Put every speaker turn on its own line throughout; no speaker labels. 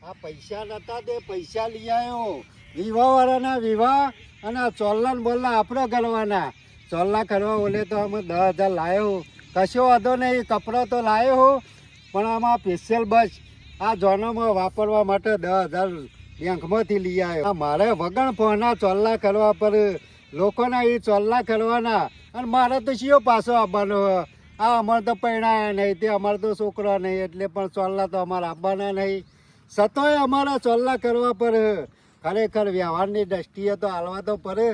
આ પૈસા નતા તે પૈસા લઈ આવ્યો. વિવાહ વાળાના વિવાહ અને આ ચોલ્લા ને બોલ્લા આપણે કરવાના. ચોલ્લા કરવા ઓલે તો અમે 10,000 લાવ્યો. કશો વાંધો નહીં, કપડો તો લાવ્યો પણ આમાં સ્પેશિયલ બસ આ જોનામાં વાપરવા માટે 10,000 બેંકમાંથી લઈ આવ્યો. મારે વગણ પહોના ચોલ્લા કરવા પર લોકોના એ ચોલ્લા કરવાના અને મારે તો શિયો પાછો આવવાનો. આ અમારે તો પરણાયા નહીં, તે અમારે તો છોકરા નહીં, એટલે પણ ચોલ્લા તો અમારે આપવાના નહીં. સતોય અમારા ચોલ્લા કરવા પર ખરેખર વ્યવહારની દ્રષ્ટિએ તો હાલવા તો પડે,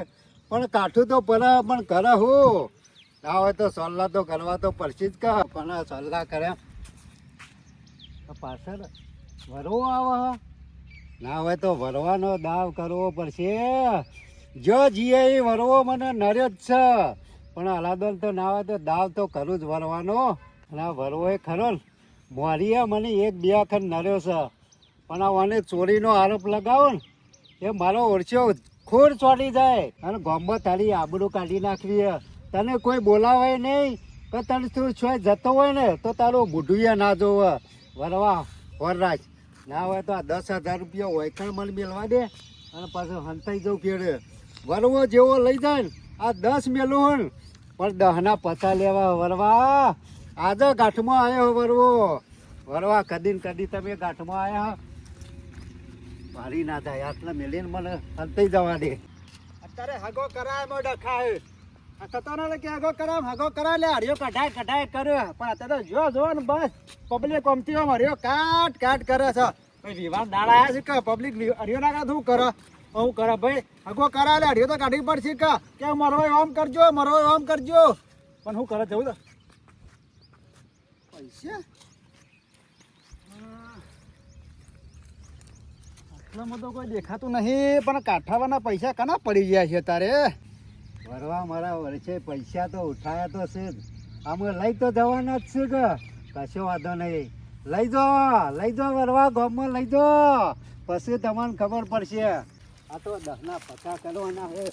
પણ કાઠું તો પડે. પણ કરે હું ના હોય તો ચોલ્લા તો કરવા તો પડશે જ. કહા પણ ચોલ્લા કર્યા પાછળ વરવો આવે ના હોય તો વરવાનો દાવ કરવો પડશે. જો જીએ એ વરવો મને નર્યો જ છે, પણ અલાદોલ તો ના હોય તો દાવ તો કરું જ વરવાનો. અને આ વરવો એ ખરો ને મોરીએ મને 1-2 વખત નર્યો છે, પણ આને ચોરીનો આરોપ લગાવો ને એ મારો ઓળશો ખોડ ચોટી જાય અને ગોમ્બો તારી આબરૂ કાઢી નાખવી. તને કોઈ બોલાવાય નહીં કે તને તું છોય જતો હોય ને તો તારું બુઢુએ ના જોવે. વરવા વરરાજ ના હોય તો આ 10,000 રૂપિયા વૈકણ મને મેળવા દે અને પાછું હંતાઈ જવું ફેરે. વરવો જેવો લઈ જાય ને આ 10 મેલું પણ 10ના પચા લેવા. વરવા આજે ગાંઠમાં આવ્યો વરવો. વરવા કદી ને કદી તમે ગાંઠમાં આવ્યા મારી ના થાય. આટલા મેલીને મને હંતાઈ જવા દે. અત્યારે હગો કરાય મો ડખાય સતાનો કે હગો કરાય લે હરિયો કઢાય કરે. પણ અત્યારે તો જો ને બસ પબ્લિક કોમતી હરિયો કાટ કરે છે. ભાઈ વિવાહ દાડા આવ્યા છે કે પબ્લિક હરિયો ના કાઢ શું કરે હું કરે ભાઈ હગો કરાય લે હરિયો તો કાઢી પડશે કે મરો આમ કરજો પણ શું કરે જવું તો પૈસા આટલામાં તો કોઈ દેખાતું નહીં, પણ કાઠાવાના પૈસા કના પડી ગયા છે તારે. વરવા મારા વર્ષે પૈસા તો ઉઠાયા તો છે જ, અમે લઈ તો જવાના જ છે કે કશો વાંધો નહીં. લઈ જો વરવા ગામમાં લઈ જો, પછી તમને ખબર પડશે. આ તો 10ના પચા કરવાના છે.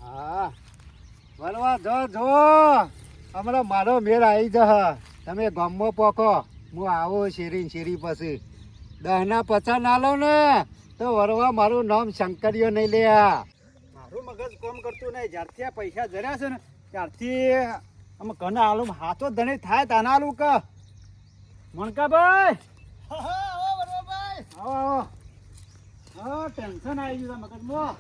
હા વરવા જો હમણાં મારો મેળ આવી જશે. તમે ગામમાં પોકો હું આવો શેરી પછી 10ના પચા ના લો ને તો વરવા મારું નામ શંકરિયો નહીં લે. મારું મગજ કામ કરતું નહીં. જ્યારથી આ પૈસા જર્યા છે ને ત્યારથી અમે ઘણા આલુ હાથો ધણી થાય તાના આલુ કે મણકાભાઈ આવો ટેન્શન આવી ગયું મગજમાં.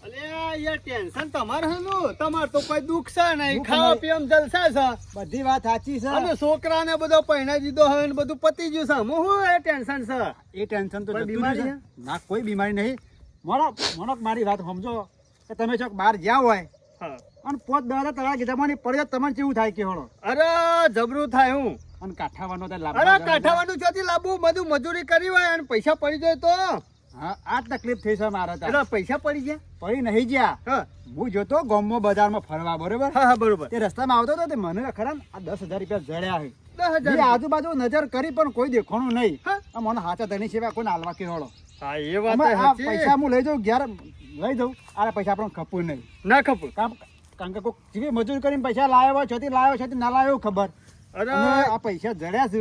અલે યાર ટેન્શન તમારે હનું તમાર તો કોઈ દુઃખ છે નહીં, ખાવા પીવા જલસા છે.
બધી વાત સાચી છે
અને છોકરાને બધો પૈણા દીધો હોય ને બધું પતી ગયું છે. હું એ ટેન્શન છે.
એ ટેન્શન તો
કોઈ
જતું
બીમારી
રહ્યું છે. ના કોઈ બીમારી નહીં. મોણક મારી વાત સમજો કે તમે ચોક બહાર જ્યાં હોય
હા
અને 5-10 તળા ગીધામાં પડે તમને કેવું થાય કે હળો
અરે જબરું થાય હું.
અને કાઠાવાનો તો લાભ
અરે કાઠાવાનું ચોથી લાવવું બધું મજૂરી કરી હોય અને પૈસા પડી જાય તો
હા આ તકલીફ થઈ છે મારે તો.
એટલે પૈસા પડી ગયા
પડી નહીં જ્યાં
હા
હું જોતો ગામમાં બજારમાં ફરવા બરોબર
હા બરોબર.
તે રસ્તામાં આવતો હતો તે મને ખરા ને આ 10,000 રૂપિયા જડ્યા છે.
10,000
મેં આજુબાજુ નજર કરી પણ કોઈ દેખાણું નહીં.
હા?
આ મને હાચા ધણી સિવાય કોઈ હાલવા કે હળો
હા એ વાત
આ
સાચી.
પૈસા હું લઈ જાઉં ઘેર લઈ જાઉં આ પૈસા આપણને ખપવું નહીં.
ના ખપું.
કારણ કે કોઈ જેવી મજૂરી કરીને પૈસા લાવ્યો છોથી ના લાવ્યો ખબર.
અરે
અને આ પૈસા જડ્યા છે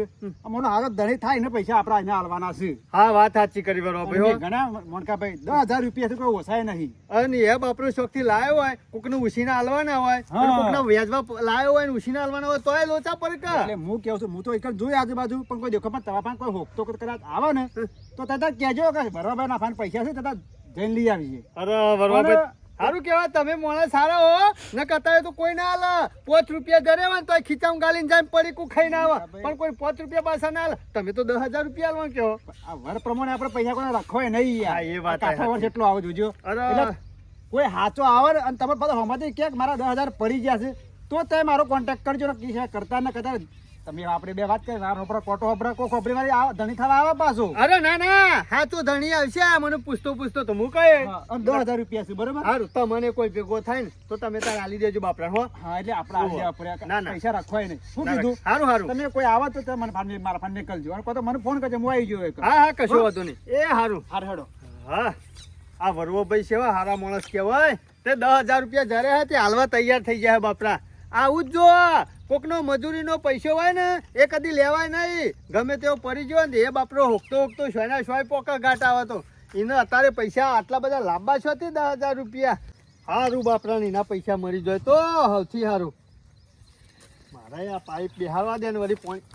મને હારો ધણી થાય ને પૈસા આપડા એને હાલવાના છે.
હા વાત સાચી કરી બરોબર
અને મેં ઘણા મોનકાભાઈ 10,000 રૂપિયા કોઈ ઓછાય નહીં.
અને એ બાપરો શોખ થી લાયો હોય કોકને ઉછીના હાલવાના હોય
હા.
અને કોકના વ્યાજમાં લાયો હોય ને ઉછીના હાલવાના હોય તોય લોચા પડે કે.
એટલે હું કેવું છું હું તો એક જ જોઈ આજુબાજુ પણ કોઈ દેખો પણ તમારા પાસે કોઈ હોકતો કદાચ આવે ને તો તથા કહેજો કે બરાબર ના ફાન પૈસા છે તથા જઈને લઈ આવીએ.
અરે બરોબર સારું કેવાય તમે મોણા સારા હો ને કતાય તો કોઈ ના હાલે. 5 રૂપિયા ઘરે હોય તો ખીચામ ગાલીને જાય પડી કુ ખાઈ ના આવે પણ કોઈ 5 રૂપિયા પાછા ના હાલે. તમે તો 10,000 રૂપિયા હાલવા કેવો.
આ વર પ્રમાણે આપણે પૈસા કોઈ રાખવાય નહીં યાર.
હા, એ વાત
કાઠા વર
સાચી.
જેટલો આવે જોજો.
અરે.
એટલે કોઈ હાચો આવે ને અને તમે પાછા હમણાં ક્યાંક મારા 10,000 પડી ગયા છે તો તમે મારો કોન્ટેક્ટ કરજો ને કિસ્સા કરતા ને કદાચ તમે આપણે બે વાત કરી હોપરા કોટો હોપરા કોઈ ખોપરી વાળી ધણી થવા આવે પાછો.
અરે ના ના હા તો ધણી આવશે મને પૂછતો તો હું કહે.
હા, અને 10,000 રૂપિયા છે બરોબર.
સારું તમને કોઈ ભેગો થાય ને તો તમે તારે આલી દેજો બાપરા હો.
હા એટલે આપણે
ના,
આપણે
ના.
પૈસા રાખવાય નહીં. શું
ના,
કીધું
સારું
તમે કોઈ આવે તો તમે મને મારા ફાન નીકળજો અને પાછો મને ફોન કરજો હું આવી ગયો એક.
હા કશો વાંધો નહીં. એ સારું.
હાર હેડો.
હા આ વરવો ભાઈ સેવા હારા માણસ કહેવાય. તે 10,000 રૂપિયા જયારે હે તે હાલવા તૈયાર થઈ જાય બાપરા. આવું જ જો કોકનો મજૂરીનો પૈસો હોય ને એ કદી લેવાય નહીં. ગમે તેવો પડી ગયો ને એ બાપરો હોકતો સોયના સોય પોકા ઘાટ આવે તો એને અત્યારે પૈસા આટલા બધા લાંબા છો થી 10,000 રૂપિયા. સારું બાપરાને એના પૈસા મળી જાય તો સૌથી સારું. મારે આ પાઇપ બેહારવા દે ને વળી પોઈન્ટ.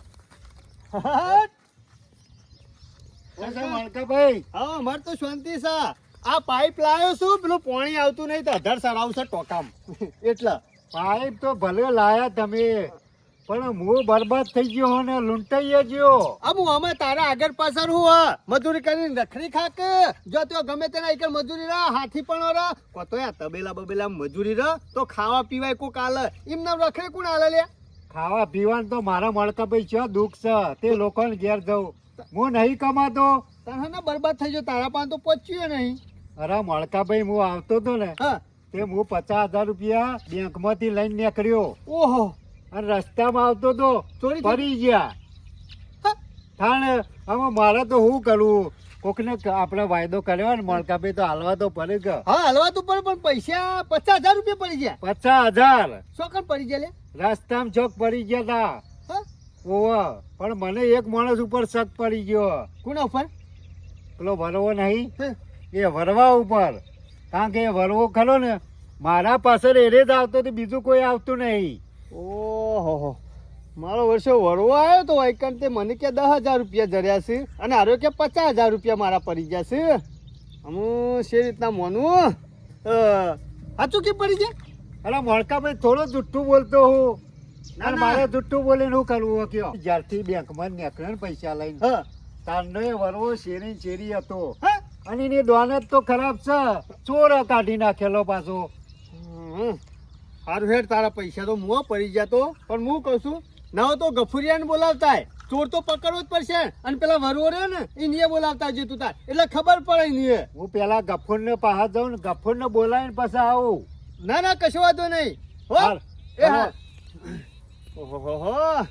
મણકાભાઈ
હા મારે તો શાંતિ છે. આ પાઇપ લાવ્યો છું પેલું પાણી આવતું નહીં તો અધર સરાવશે ટોકામ એટલે.
પાઇપ તો ભલે લાયા તમે, પણ હું બરબાદ થઈ ગયો હો ને લૂંટાઈ ગયો.
અમુ અમે તારા આગળ પાછળ હું હા મજૂરી કરીને રખડી ખાક. જો તો ગમે તેના એક મજૂરી રહા હાથી પણ રહા કોતો યા તબેલા બબેલા મજૂરી રહ તો ખાવા પીવાય કોક આલે એમ નામ રખડે કોણ આલે લે.
ખાવા પીવાનું તો મારા મણકાભાઈ છે દુઃખ છે તે લોકોને ઘેર જવું. હું નહીં કમાતો.
તારા બરબાદ થઈ ગયો તારા પાસે તો પહોંચ્યું નહીં.
અરે મણકાભાઈ હું આવતો હતો ને
હા
તે હું 50,000 રૂપિયા બેંકમાંથી લઈને નીકળ્યો
ઓહો
અને રસ્તામાં આવતો તો
ચોરી થઈ?
પડી ગયા.
હા.
થાણે હવે મારે તો શું કરવું? કોકને આપણે વાયદો કર્યો ને મણકાભાઈ તો હાલવા તો પડે કે.
હા હલવા તો પડે પણ પૈસા 50,000 રૂપિયા પડી ગયા.
50,000
શું પડી ગયા લે.
રસ્તામાં ચોક પડી ગયા તા.
હા
ઓવા પણ મને એક માણસ ઉપર શક પડી ગયો.
કોના ઉપર.
પેલો વરવો નહીં
હે.
એ વરવા ઉપર. કારણ કે એ વરવો ખરો ને મારા પાછળ એરે જ આવતો તો બીજું કોઈ આવતું નહીં.
ઓહો મારો વર્ષો વરવો આવ્યો તો વાયકન તે મને કે 10,000 રૂપિયા જર્યા છે અને આરો કે 50,000 રૂપિયા મારા પડી ગયા છે. હું શે રીતના મોનું સાચું કે પડી ગયા.
અરે મણકાભાઈ થોડો જુઠ્ઠું બોલતો હું.
ના,
અને
ના.
મારે જુઠ્ઠું બોલીને શું કરવું કયો? જ્યારથી બેંકમાં નીકળ્યો ને પૈસા લઈને
હા
તારનો એ વરવો શેરી શેરી હતો.
હા
અને એની દોનત તો ખરાબ છે. ચોર કાઢી નાખેલો પાછો.
સારું હેડ તારા પૈસા તો મું પડી ગયા તો પણ હું કહું છું ના તો ગફુરિયાને બોલાવતા ચોર તો પકડવો જ પડશે અને પેલા વરવો રહ્યો ને એને બોલાવતા જે તું તાર એટલે ખબર પડે એને.
હું પેલા ગફુરને પાસે જાઉં ને ગફુરને બોલાવીને પછી આવું.
ના ના કશો વાંધો નહીં હો.
હાલ.
એ હા ઓહો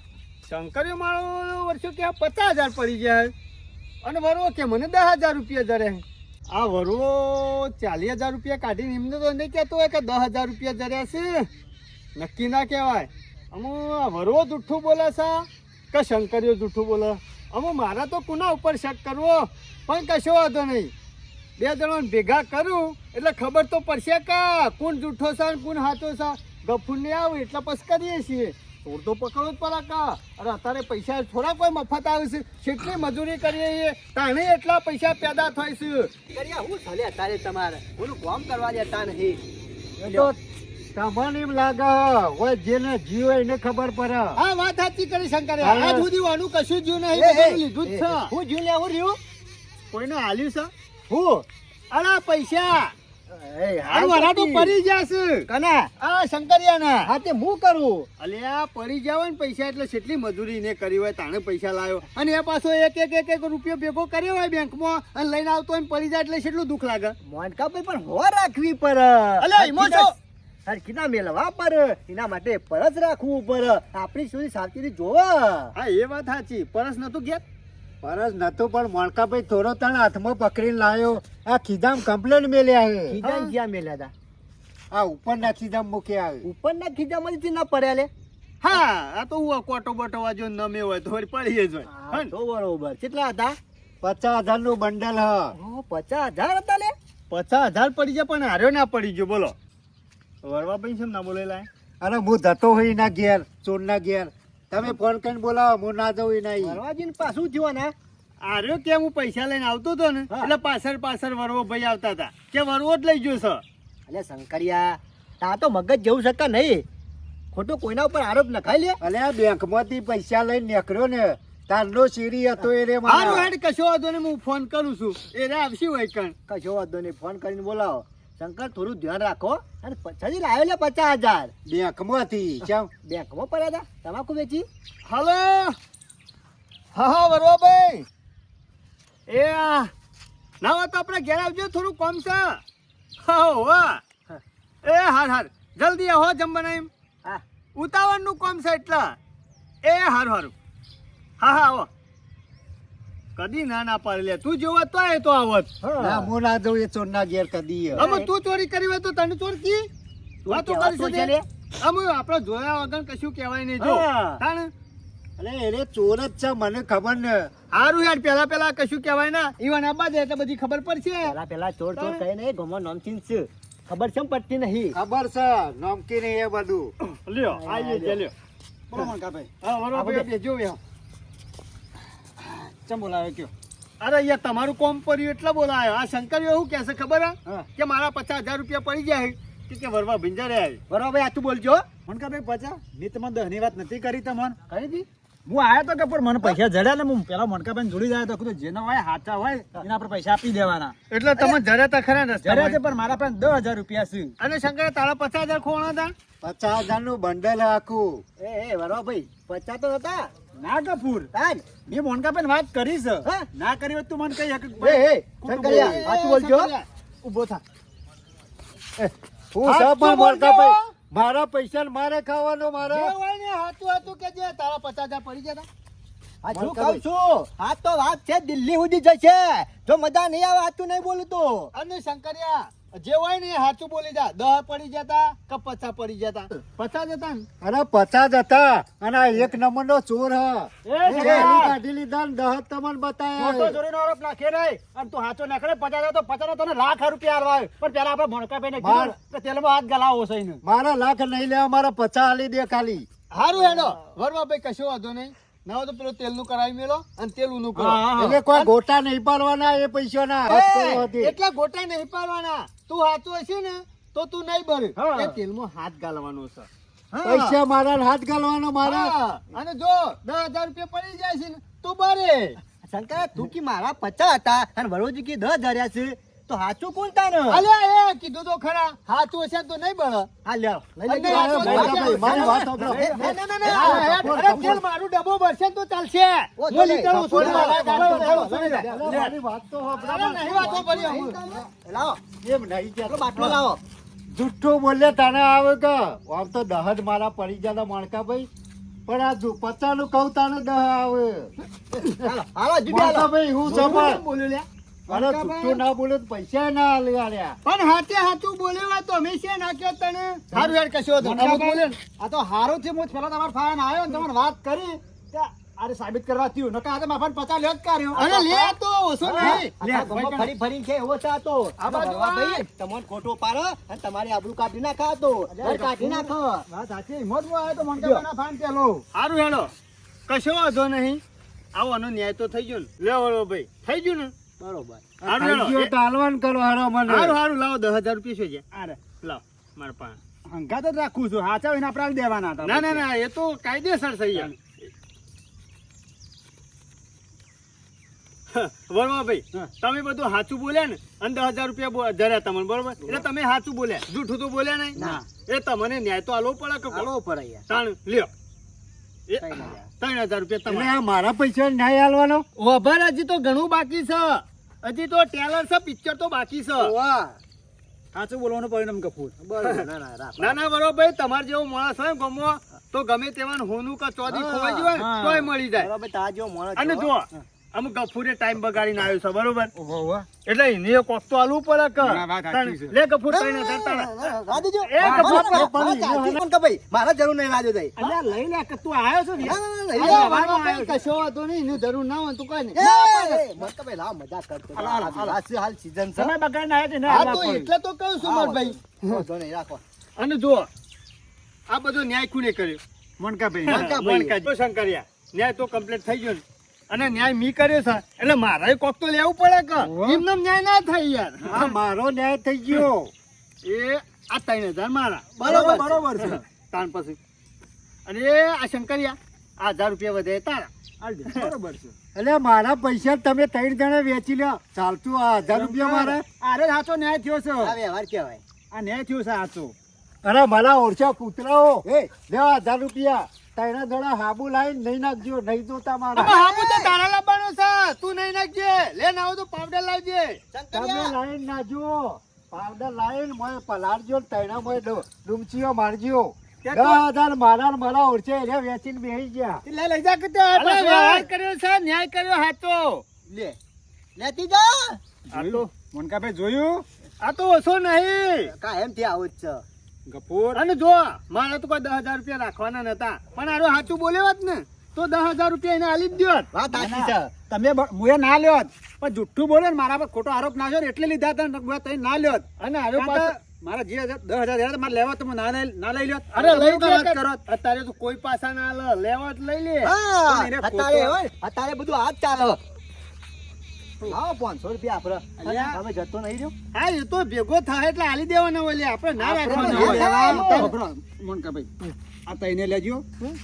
શંકર્યો મારો વર્ષો કે 50,000 પડી ગયા અને વરવો કે મને 10,000 રૂપિયા જરે. આ વરવો 40,000 રૂપિયા કાઢીને એમને તો નહીં કહેતો હોય કે 10,000 રૂપિયા જર્યા છે. નક્કી ના કહેવાય. અમુ આ વરવો જુઠ્ઠું બોલે છે કે શંકર્યો જુઠ્ઠું બોલે. અમુ મારા તો કોના ઉપર શક કરવો પણ કશો વાંધો નહીં. બે જણાને ભેગા કરું એટલે ખબર તો પડશે કે કોણ જૂઠો છે અને કોણ સાચો છે. ગફુરને આવું એટલે પછી કરીએ છીએ. ચોર તો પકડવો જ પડે કા. અરે અત્યારે પૈસા થોડા કોઈ મફત આવે છે. કેટલી મજૂરી કરીએ છીએ તાણે એટલા પૈસા પેદા થાય છે.
કર્યા હું ચાલે અત્યારે તમારે ઓલું કામ કરવા દેતા નથી.
એ તો તમને એમ લાગે હોય જેને જીવ હોય એને ખબર પડે.
હા વાત સાચી કરી શંકરે.
હા.
આજ સુધી આનું કશું જ નહીં
એ,
બધું લીધું જ છે.
હું જીવ લેવું રહ્યું
કોઈને હાલ્યું છે હું અરે પૈસા આ
હાલ
વરા તો
પતી.
પડી જશે.
કના
આ શંકરિયાના
હા તે હું કરું.
અલ્યા પડી જાવ ને પૈસા એટલે કેટલી મજૂરી ને કરી હોય તાણે પૈસા લાવ્યો અને એ પાછો એક રૂપિયો ભેગો કર્યો હોય બેંકમાં અને લઈને આવતો હોય ને પડી જાય એટલે કેટલું દુઃખ લાગે.
મોનકાભાઈ પણ હો રાખવી પર
અલ્યા, એમાં છો?
હરખીના મેળવા પર એના માટે પરસ રાખવું પર આપણી સુધી સાવચેતી જોવા.
હા એ વાત સાચી. પરસ નતું ઘેર.
પરસ નતો પણ મણકાભાઈ થોડો તણ હાથમાં પકડીને લાવ્યો. આ ખીધામ કમ્પ્લેન મેલ્યા છે.
ખીજાને જ્યાં મેલ્યા હતા
આ ઉપરના ખીધામ મૂક્યા છે.
ઉપરના ખીજામાંથી ના પડ્યા લે.
હા આ તો હું કોટો બોટો વાજો નમે હોય તો વળી પડી જ હોય.
હા, તો બરોબર કેટલા હતા.
50,000 નું બંડલ હ.
50,000 હતા લે.
50,000 પડી જાય પણ હાર્યો ના પડી ગયો. બોલો વરવા ભાઈ છે ને ના બોલેલા.
અરે હું જતો હોય એના ઘેર ચોરના ઘેર. તમે ફોન કરીને બોલાવો હું ના જવું એના ઈ.
ભરવાજીને પાછું થયો ને.
આર્યો કે હું પૈસા લઈને આવતો હતો ને
હા.
એટલે પાછળ વરવો ભાઈ આવતા હતા કે વરવો જ લઈ ગયો છે.
અલે શંકરિયા તા તો મગજ જેવું શકા નહીં. ખોટું કોઈના ઉપર આરોપ નખાઈ લે.
અલે આ બેંકમાંથી પૈસા લઈને નીકળ્યો ને તારનો શેરી હતો એ રે
હારું
મારા.
હેડ કશો વાંધો નહીં હું ફોન કરું છું. એ રે આવશે હોય કણ.
કશો વાંધો નહીં ફોન કરીને બોલાવો. શંકર થોડું ધ્યાન રાખો અને પછી લાવ્યો લે 50,000
બેંકમાંથી ચમ
બેંકમાં પડ્યા હતા તમાકુ વેચી.
હલો હા વરવા ભાઈ એ ના હોય તો આપણે ઘેર આવજો થોડું કામ છે. હા વાહ એ હાર જલ્દી આવો જમવાના એમ
હા
ઉતાવળનું કામ છે એટલા. એ હારું હા આવો. કદી ના પાડી લે. તું જોવા તો આય તો આવત.
ના હું ના જઉં એ ચોરના ઘેર કદી.
અમે તું ચોરી કરી હોય તો તને ચોર કી વાતો કરી છે તે? આમ આપણે જોયા વગર કશું કહેવાય નહીં જો
હા.
તાણ
અલે એને ચોર જ છે મને ખબર ને.
હારું યાર પેલા કશું કહેવાય ના ઈવન આબા દે એટલે બધી ખબર પડશે
પેલા ચોર ચોર કહે નહીં ગમો નામચીન છે ખબર છે પડતી નહીં
ખબર છે નમકી ને એ બધું.
લ્યો આઈએ જે લ્યો
બોલો મનકાભાઈ
હા વરો ભાઈ બેજો યા
ચમ બોલાવે કયો
અરે યાર તમારું કોમ પડ્યું એટલે બોલાયો આ શંકરીઓ એવું કહે છે ખબર હે કે મારા 50,000 રૂપિયા પડી જાય કે વરવા ભીંજા રે
બરોબર ભાઈ આતું બોલજો
મનકાભાઈ પચા મેં તમને 10 ની વાત નથી કરી તમને
કરી દી
હું આયો તો કે પણ મને પૈસા જડ્યા ને હું પેલા મનકાભાઈ જોડી જાય તો કીધું જેનો હોય સાચા હોય એના પર પૈસા આપી દેવાના
એટલે તમે જરા તા ખરા
જડ્યા છે
રસ્તા
પણ મારા પાસે 10,000 રૂપિયા છે
અને શંકર તારા 50,000 ખોણા હતા
50,000 નું બંડલ આખું.
એ બરોબર ભાઈ 50 તો હતા
ના કપૂર
તાન
મેં મનકાભાઈ વાત કરી છે
હા?
ના કરી હોત તું મને કઈ હક
એ શંકરિયા આતું બોલજો
ઉભો થા
હું છે પણ બોલતા ભાઈ મારા પૈસા મારે ખાવાનો મારે.
હાતું કે જે તારા 50,000 પડી જતા
આ શું કહું છું આ તો વાત છે દિલ્હી સુધી જશે જો મજા નહીં આવે આતું નહીં બોલું તો
અને શંકરિયા જે હોય ને એ સાચું બોલી જા 10 પડી જતા કે 50 પડી જતા 50 હતા ને
અરે 50 હતા અને આ એક નંબર નો ચોર હ
એ
ગાડી કાઢી લીધા ને 10 તમને
મોટો
બતાયા.
ચોરીનો આરોપ નાખે નહીં અને તું હાચો નાખે 50 તો 50 તને લાખ રૂપિયા આલવા આવ્યો. પણ પેલા આપણે મનકાભાઈને કીધું કે તેલમાં હાથ ગલાવો છે એને
મારા લાખ નહીં લેવા મારા 50 આલી દે ખાલી.
હારું હેડો વરવા ભાઈ કશો વાંધો નહીં ના હોય તો પેલો તેલનું કરાવી મેલો અને તેલ ઊનું કરો
હા, હા.
એટલે કોઈ ગોટા નહીં પાડવાના એ પૈસા ના હાથ કરો હતી.
એટલા ગોટા નહીં પાડવાના તું હાચું હશે ને તો તું નહીં ભરે
હા.
એ તેલમાં હાથ ગાલવાનો છે
પૈસા મારા ને હાથ ગાલવાનો મારા.
હા, અને જો 10,000 રૂપિયા પડી જાય છે ને તું ભરે
શંકર તું કી મારા 50 હતા અને વરોજી કી 10,000 છે તો હાચું કોણ તાને
અલ્યા એ કીધું તો ખરા હાચું હશે તો નહીં ભરે
હા લ્યો લઈ
અને
લેજો.
હાચું
બોલતા ભાઈ, મારી વાત સાંભળો.
અરે તેલ મારું ડબ્બો ભરશે ને તો ચાલશે હું લીટર ઓછું મારા ગાડીમાં
મારી વાત તો સાંભળો.
અરે નહીં વાતો ભરી હું.
લાવો
એમ નહીં
પેલો
કહેતો.
બાટલો લાવો
જુઠ્ઠું બોલે તને આવે કે આમ તો 10 જ મારા પડી જતા મણકા ભાઈ પણ આ 50 નું કહું તને 10 આવે.
હાલો હાલો જીબી
મણકા
હાલો
ભાઈ હું
બોલ્યું
સમજ
કેમ બોલ્યું લ્યા?
અરે જુઠ્ઠું ના બોલે તો પૈસા ના આલે આલ્યા.
પણ હાચે હાચું બોલેવા તો અમે છે નાખ્યો તને સારું યાર કશો હતો અમુક બોલે ને.
આ તો હારું થયું હું પેલા તમારા ફાયન આવ્યો ને તમને વાત કરી કે આરે સાબિત કરવા થયું નકા આ તો માફાને 50 લે જ કર્યો
અરે લે આ તો ઓછો નહીં
આ ગમો ફરી ફરીને છે એવો છે આ તો
આ બાજુ
ભરવા
આય.
ભાઈ તમને ખોટો પાડો અને તમારી આબરૂ કાઢી નાખો આ તો ઘર કાઢી નાખો
વાત સાચી હિંમત માં આવ્યો તો મનકાભાઈના ફાયન પેલો
સારું હેડો કશો વાંધો નહીં આવો આનો ન્યાય તો થઈ ગયો ને લેવો ભાઈ થઈ ગયું ને
બરોબર
સારું હેડો
થઈ ગયો તો હાલવાન કરો હારો મને.
સારું સારું લાવો 10,000 રૂપિયા છે જ્યાં
અરે
લાવ મારા પાસે
હંગાત જ રાખું છું હાચા હોય ને આપણે આલી દેવાના હતા
ના ના ના એ તો કાયદેસર થઈ યાર બરોબર ભાઈ
હા.
તમે બધું સાચું બોલ્યા ને અને 10,000 રૂપિયા જર્યા તમને બરોબર એટલે તમે સાચું બોલ્યા જૂઠું તો બોલ્યા નહીં
ના.
એ તમને ન્યાય તો આલવો પડે કે
હાલો ઉપર યાર
તાણ લ્યો એ
3,000.
3,000 રૂપિયા
એટલે
તમારે
આ મારા પૈસા નહીં હાલવાનો.
ઓભર હજી તો ઘણું બાકી છે હજી તો ટેલર છે પિક્ચર તો બાકી છે
વાહ
સાચું બોલવાનું પરિણામ કપૂર
બરોબર ના ના રાખ.
ના ના બરોબર ભાઈ તમારે જેવો માણસ હોય ને ગામમાં તો ગમે તેવાનું હોનું કે ચોદી ખોવાઈ ગયું હોય ને
હા.
તોય મળી જાય
બરોબર તારા જેવો માણસ
અને
છો.
જો અમુક ગફુરે ટાઈમ બગાડીને આવ્યો છે બરોબર
ઓહો ઓહો
એટલે એને કોક તો આલવું પડે કે
ના, વાત સાચી છે.
લે ગફુર
ના,
તઈને
ના,
ધરતા
ના, ના, ના, રાહ દેજો.
એ
મારા
ગફુર
મારા ચાલતી પણ કે ભાઈ મારા જરૂર નહીં રાજો થાય
અલ્યા લઈ લે કે તું આવ્યો છો ને
ના, ના, ના,
અરે
ના,
વાળો ભાઈ કશો વાંધો નહીં એની જરૂર ના હોય તો કઈ નહીં
એ, મત ભાઈ લાવ મજાક કરતો
હાલો, હાલો, હાલો.
હાલ સીઝન છે
સમય બગાડીને આવ્યા છે ને
હા
હાલવા
તો
પડ્યું.
એટલે તો કહું છું માર ભાઈ
વાંધો નહીં, રાખો
અને જો આ બધો ન્યાય કોને કર્યો
મનકાભાઈ
મણકા તો શંકરિયા ન્યાય તો કમ્પ્લીટ થઈ ગયો ને અને ન્યાય મી કર્યો છે એટલે મારે કોક તો લેવું પડે કે એમને ન્યાય ના થાય યાર
આ મારો ન્યાય થઈ ગયો.
એ આ 3,000 મારા
બરોબર
બરોબર છે
તાણ પછી અને આ શંકરિયા આ 1,000 રૂપિયા વધે તારા
હાલ દે. બરોબર છે
એટલે મારા પૈસા તમે 3 જણા વેચી લ્યો ચાલતું આ 1000 રૂપિયા મારે.
અરે સાચો ન્યાય થયો છે
આ વ્યવહાર કહેવાય
આ ન્યાય થયો છે સાચો
અરે મારા ઓળશા કૂતરાઓ
એ
લેવા 1000 રૂપિયા 3 જણા હાબુ લાઈન નહીં નાખજો નહીં જોતા
આમાં
મારા.
હાબુ તો તારા લાવવાનો છે તું નહીં નાખજે લે ના હોય તો પાવડર લાવજે
તમે લાઈન નાખજો પાવડર લાઈન મોય પલાળજો ને તૈણા મોય ડૂમચીઓ મારજો. 10,000 મારા ને મારા ઓળશે એટલે વેચીને બેસી ગયા.
લે લઈ જા કે તે
અરે
પાછો
વ્યવહાર કર્યો છે ન્યાય કર્યો હાચો
લે લેતી જા
જોયું? મનકાભાઈ જોયું
આ તો ઓછો નહીં
કાયમ થી આવું જ છે
ગફુર
અને જો મારે તો કોઈ 10,000 રૂપિયા રાખવાના નતા, પણ આરો સાચું બોલ્યો હોત ને તો 10,000 રૂપિયા એને આલી જ દ્યોત.
વાત સાચી છે.
તમે મુએ ના લ્યો હોત. પણ જુઠ્ઠું બોલે ને મારા પર ખોટો આરોપ નાખ્યો ને એટલે લીધા હતા ને મુએ તઈ ના લ્યો હોત.
અને આરો
કાં
પાસે
તો મારા જે 10,000 દેવા હતા, મારે લેવા તો હું ના લઈ લ્યો હોત.
અરે લઈ
તો વાત
લે
કરો.
અત્યારે તો કોઈ પાસા ના લે, લેવા જ લઈ લે.
હા,
પણ એને
અત્યારે
ખોટો-
હોય, અત્યારે બધું આ જ ચાલે. લાવો 500 રૂપિયા આપણે.
અલ્યા.
હવે જતો નહીં રહ્યો.
હા એ તો ભેગો થાય એટલે આલી દેવાના હોય, આપણે ના
આપણે
રાખવાના
ના
હોય.
લેવા.
સાંભળો, મોનકાભાઈ, આ તઈને લેજો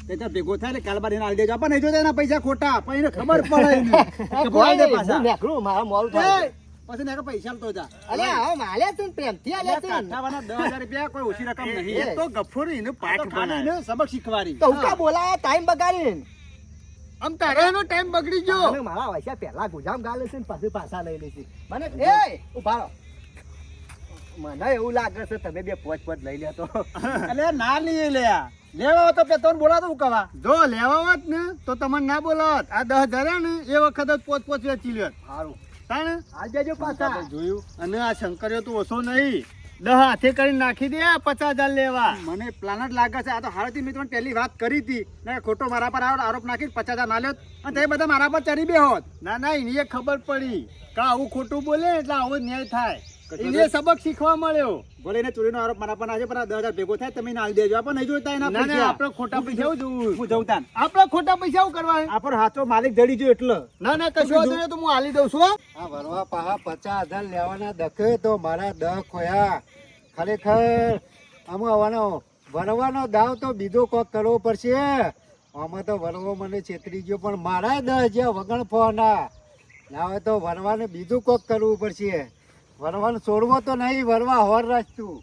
તે ત્યાં ભેગો થાય એટલે કાલ બાર એને આલી દેજો. આપણને નહીં જોતા એના પૈસા ખોટા, પણ એને ખબર પડે એને. કે ભોળા દે પાછા.
હું નીકળું, મારે મોડું થાય છે.
પછી ને પૈસા તો જા.
અલ્યા, હવે માલ્યા છે ને, પ્રેમથી આલ્યા છે ને.
કાઠાવાના 10,000 રૂપિયા કોઈ ઓછી રકમ નહીં.
એ તો ગફુરી એનું
આ
પાઠ
તો ખાલી
બનાય.
એને સબક શીખવાડી.
તો હું કા બોલાયા, ટાઈમ બગાડીને.
આમ તારે એનો ટાઈમ બગડી ગયો.
અને મારા વૈસા પહેલા ગુજામ ગાલે છે ને પછી પાછા લઈ લેશે. મને એ ઉભા રહો. મને એવું લાગે છે તમે બે પોચ પોચ લઈ લે તો.
એટલે ના લઈએ લે આ. લેવા હોય તો પેતોન બોલાતો હું કવા.
જો લેવા હોત ને તો તમને ના બોલાવત. આ 10,000 ને એ વખત જ પોચ વેચી લ્યોત.
સારું.
તાણે
આ જજો પાછા.
જોયું. અને આ શંકર્યો તો ઓછો નહીં, 10 હાથે કરીને નાખી દે આ 50,000 લેવા.
મને પ્લાન જ લાગે છે. આ તો હારતી મિત્રો પહેલી વાત કરી હતી ને ખોટો મારા પર આરોપ નાખી 50,000 ના લ્યો અને તે બધા મારા પર ચડી બે હોત.
ના ના એને ખબર પડી કે આવું ખોટું બોલે એટલે આવો જ ન્યાય થાય. એને સબક શીખવા મળ્યો.
ભલે એને ચોરીનો આરોપ મારા પર નાખે પણ આ 10,000 ભેગો થાય તમે ના દેજો. આપણે નહીં જોઈતા એના
ના ના
પૈસા.
આપણે ખોટા પૈસા એવું જોવું.
હું જઉં તાન.
આપણે ખોટા પૈસા એવું કરવા?
આપણો હાચો માલિક જડી ગયો એટલે.
ના ના કશું વાંધો નહીં, તો હું આલી દઉં છું હો.
આ વરવા પાહા 50,000 લેવાના દખે તો મારા 10 ખોયા. ખરેખર આમાં આવવાનો વરવાનો દાવ તો બીજો કોક કરવો પડશે. આમાં તો વરવો મને છેતરી ગયો, પણ મારા 10,000 વગણ ફોના ના હોય તો વરવાને બીજું કોક કરવું પડશે. વરવાનું છોડવો તો નહીં, વરવા હોર રાખતું.